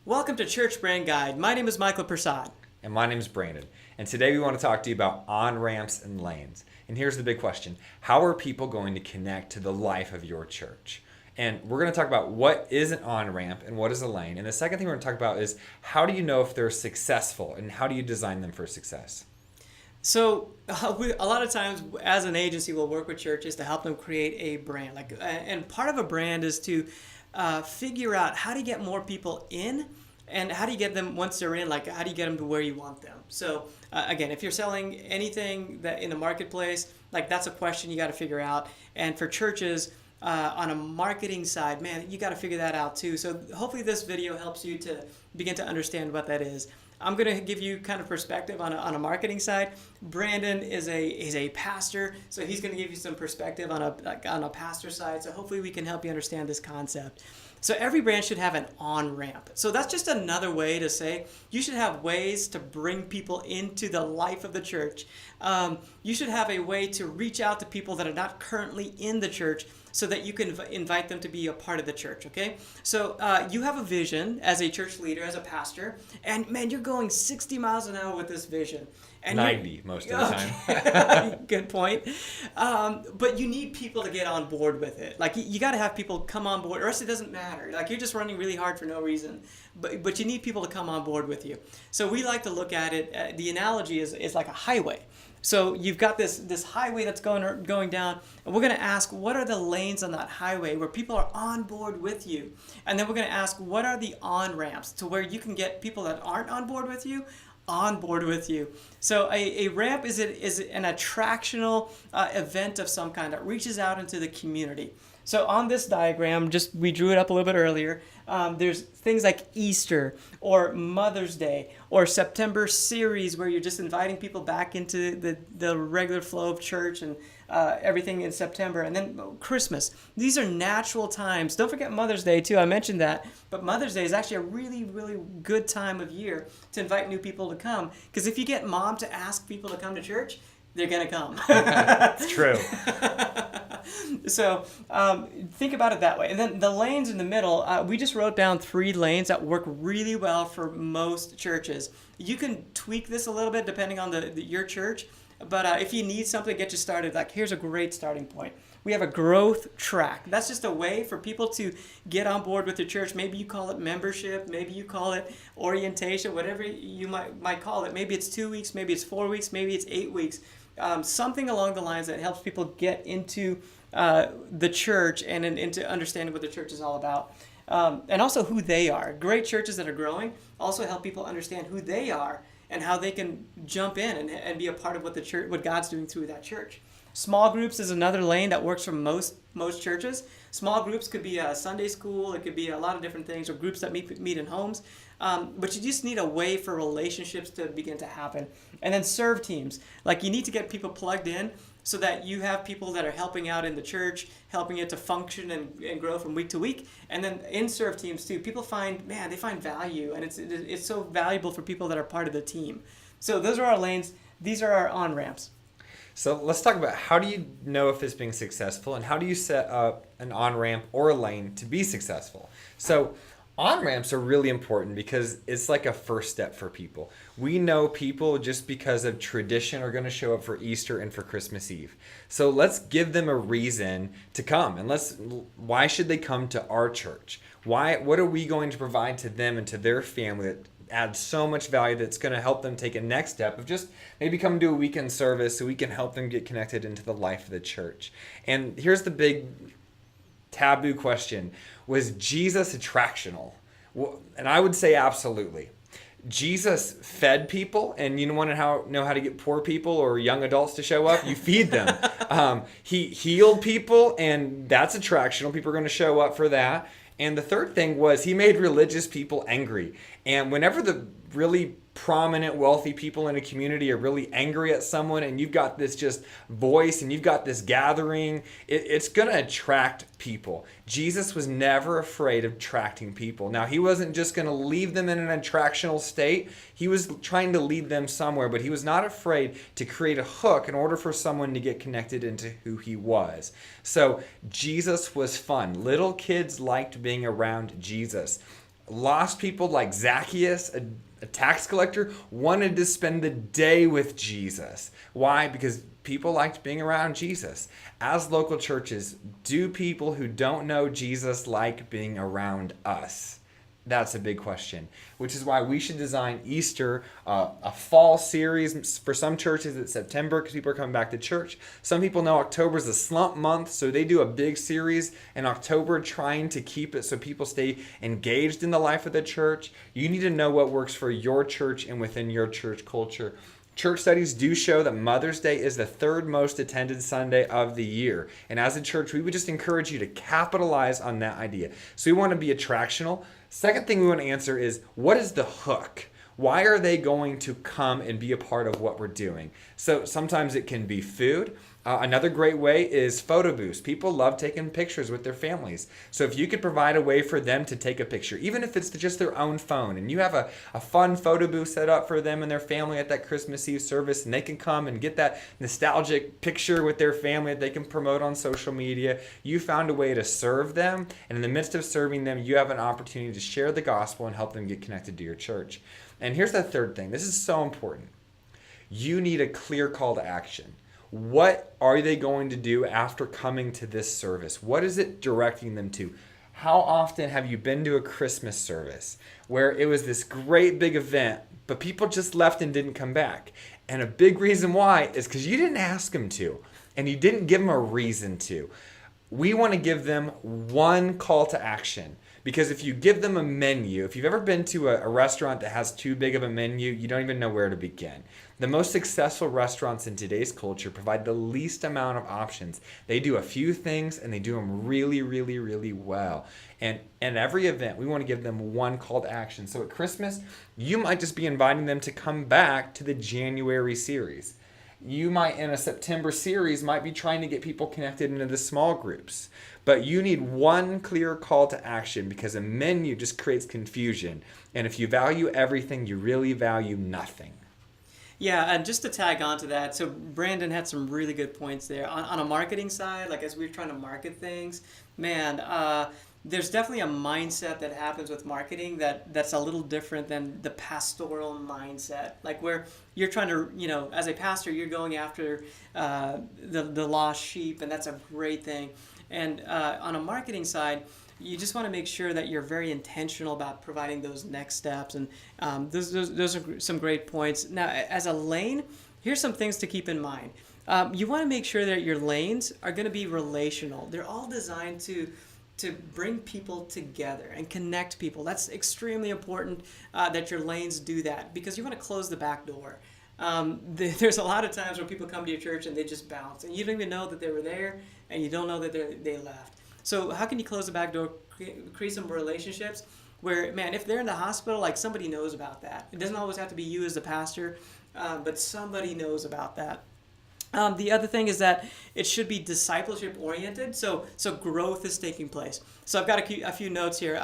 Welcome to Church Brand Guide. My name is Michael Prasad. And my name is Brandon. And today we want to talk to you about on-ramps and lanes. And here's the big question. How are people going to connect to the life of your church? And we're going to talk about what is an on-ramp and what is a lane. And the second thing we're going to talk about is how do you know if they're successful and how do you design them for success? So a lot of times as an agency, we'll work with churches to help them create a brand. And part of a brand is to figure out how to get more people in and how do you get them once they're in, like how do you get them to where you want them? So again, if you're selling anything that in the marketplace, like that's a question you got to figure out. And for churches, on a marketing side, man, you got to figure that out too. So hopefully this video helps you to begin to understand what that is. I'm going to give you kind of perspective on a marketing side. Brandon is a pastor, so he's going to give you some perspective on a pastor side. So hopefully we can help you understand this concept. So every brand should have an on-ramp. So that's just another way to say you should have ways to bring people into the life of the church. You should have a way to reach out to people that are not currently in the church so that you can invite them to be a part of the church, okay? So you have a vision as a church leader, as a pastor, and man, you're going 60 miles an hour with this vision. And 90 most of the time. Good point. But you need people to get on board with it. Like you got to have people come on board, or else it doesn't matter. Like you're just running really hard for no reason. But you need people to come on board with you. So we like to look at it. The analogy is like a highway. So you've got this highway that's going down, and we're going to ask what are the lanes on that highway where people are on board with you, and then we're going to ask what are the on ramps to where you can get people that aren't on board with you on board with you. So a ramp is an attractional event of some kind that reaches out into the community. So on this diagram, we drew it up a little bit earlier, there's things like Easter or Mother's Day or September series where you're just inviting people back into the regular flow of church and everything in September. And then Christmas. These are natural times. Don't forget Mother's Day too. I mentioned that. But Mother's Day is actually a really, really good time of year to invite new people to come. Because if you get mom to ask people to come to church, they're going to come. It's true. So think about it that way. And then the lanes in the middle, we just wrote down 3 lanes that work really well for most churches. You can tweak this a little bit depending on your church. But if you need something to get you started, like here's a great starting point. We have a growth track. That's just a way for people to get on board with the church. Maybe you call it membership. Maybe you call it orientation, whatever you might call it. Maybe it's 2 weeks. Maybe it's 4 weeks. Maybe it's 8 weeks. Something along the lines that helps people get into the church and into understanding what the church is all about. And also who they are. Great churches that are growing also help people understand who they are and how they can jump in and be a part of what God's doing through that church. Small groups is another lane that works for most churches. Small groups could be a Sunday school. It could be a lot of different things, or groups that meet in homes. But you just need a way for relationships to begin to happen. And then serve teams. Like you need to get people plugged in so that you have people that are helping out in the church, helping it to function and grow from week to week. And then in serve teams too, people find value, and it's so valuable for people that are part of the team. So those are our lanes. These are our on-ramps. So let's talk about how do you know if it's being successful and how do you set up an on-ramp or a lane to be successful? So on-ramps are really important because it's like a first step for people. We know people just because of tradition are going to show up for Easter and for Christmas Eve. So let's give them a reason to come. And why should they come to our church? What are we going to provide to them and to their family that adds so much value that's going to help them take a next step of just maybe come to a weekend service so we can help them get connected into the life of the church. And here's the big taboo question. Was Jesus attractional? Well, and I would say absolutely. Jesus fed people, and you want to know how to get poor people or young adults to show up? You feed them. He healed people, and that's attractional. People are going to show up for that. And the third thing was he made religious people angry. And whenever the really prominent, wealthy people in a community are really angry at someone and you've got this just voice and you've got this gathering, it's going to attract people. Jesus was never afraid of attracting people. Now, he wasn't just going to leave them in an attractional state. He was trying to lead them somewhere, but he was not afraid to create a hook in order for someone to get connected into who he was. So Jesus was fun. Little kids liked being around Jesus. Lost people like Zacchaeus, a tax collector, wanted to spend the day with Jesus. Why? Because people liked being around Jesus. As local churches, do people who don't know Jesus like being around us? That's a big question, which is why we should design Easter, a fall series. For some churches, it's September because people are coming back to church. Some people know October is a slump month, so they do a big series in October trying to keep it so people stay engaged in the life of the church. You need to know what works for your church and within your church culture. Church studies do show that Mother's Day is the third most attended Sunday of the year. And as a church, we would just encourage you to capitalize on that idea. So we want to be attractional. Second thing we want to answer is, what is the hook? Why are they going to come and be a part of what we're doing? So sometimes it can be food. Another great way is photo booths. People love taking pictures with their families. So if you could provide a way for them to take a picture, even if it's just their own phone, and you have a fun photo booth set up for them and their family at that Christmas Eve service, and they can come and get that nostalgic picture with their family that they can promote on social media, you found a way to serve them, and in the midst of serving them, you have an opportunity to share the gospel and help them get connected to your church. And here's the third thing. This is so important. You need a clear call to action. What are they going to do after coming to this service? What is it directing them to? How often have you been to a Christmas service where it was this great big event, but people just left and didn't come back? And a big reason why is because you didn't ask them to, and you didn't give them a reason to. We want to give them one call to action. Because if you give them a menu, if you've ever been to a restaurant that has too big of a menu, you don't even know where to begin. The most successful restaurants in today's culture provide the least amount of options. They do a few things and they do them really, really, really well. And at every event, we want to give them one call to action. So at Christmas, you might just be inviting them to come back to the January series. You might, in a September series, might be trying to get people connected into the small groups. But you need one clear call to action because a menu just creates confusion. And if you value everything, you really value nothing. Yeah, and just to tag on to that, so Brandon had some really good points there. On a marketing side, like as we're trying to market things, man, there's definitely a mindset that happens with marketing that's a little different than the pastoral mindset. Like where you're trying to, as a pastor, you're going after the lost sheep, and that's a great thing. And on a marketing side, you just want to make sure that you're very intentional about providing those next steps. And those are some great points. Now, as a lane, here's some things to keep in mind. You want to make sure that your lanes are going to be relational. They're all designed to bring people together and connect people. That's extremely important that your lanes do that, because you want to close the back door. There's a lot of times where people come to your church and they just bounce, and you don't even know that they were there, and you don't know that they left. So how can you close the back door, create some relationships where, man, if they're in the hospital, like somebody knows about that. It doesn't always have to be you as the pastor, but somebody knows about that. The other thing is that it should be discipleship oriented, so growth is taking place. So I've got a few notes here.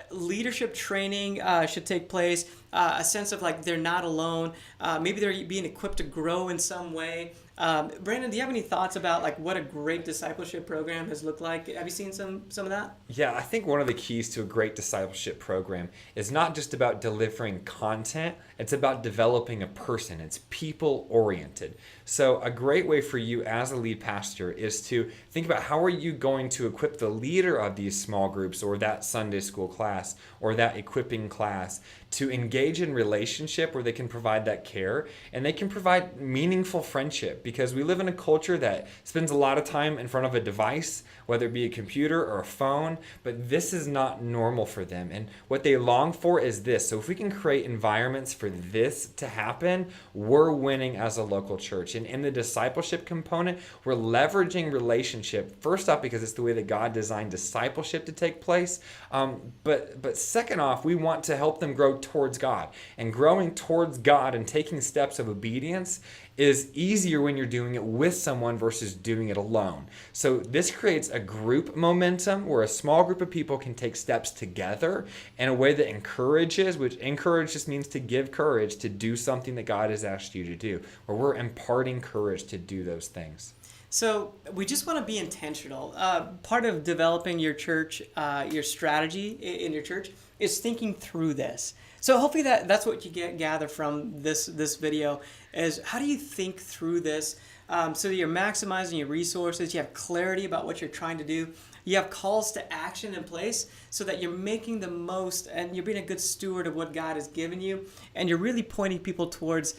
Leadership training should take place, a sense of like they're not alone. Maybe they're being equipped to grow in some way. Brandon, do you have any thoughts about like what a great discipleship program has looked like? Have you seen some of that? Yeah, I think one of the keys to a great discipleship program is not just about delivering content, it's about developing a person. It's people oriented. So a great way for you as a lead pastor is to think about how are you going to equip the leader of these small groups or that Sunday school class or that equipping class to engage in relationship where they can provide that care and they can provide meaningful friendship, because we live in a culture that spends a lot of time in front of a device, whether it be a computer or a phone, but this is not normal for them. And what they long for is this. So if we can create environments for this to happen, we're winning as a local church. And in the discipleship component, we're leveraging relationship, first off, because it's the way that God designed discipleship to take place. But second off, we want to help them grow towards God. And growing towards God and taking steps of obedience is easier when you're doing it with someone versus doing it alone. So this creates a group momentum where a small group of people can take steps together in a way that encourages, which encourage just means to give courage to do something that God has asked you to do, where we're imparting courage to do those things. So we just want to be intentional. Part of developing your church, your strategy in your church, is thinking through this. So hopefully that's what you gather from this video is how do you think through this so that you're maximizing your resources, you have clarity about what you're trying to do, you have calls to action in place so that you're making the most and you're being a good steward of what God has given you, and you're really pointing people towards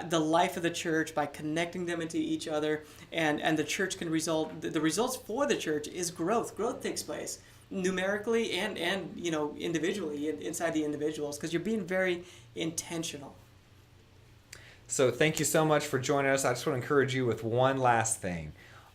the life of the church by connecting them into each other, and the church can the results for the church is growth. Growth takes place numerically and individually inside the individuals because you're being very intentional. So thank you so much for joining us. I just want to encourage you with one last thing.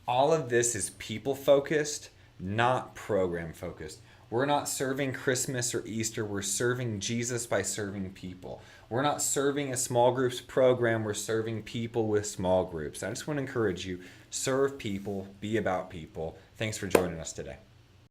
All of this is people focused, not program focused. We're not serving Christmas or Easter. We're serving Jesus by serving people. We're not serving a small groups program. We're serving people with small groups. I just want to encourage you, serve people, be about people. Thanks for joining us today.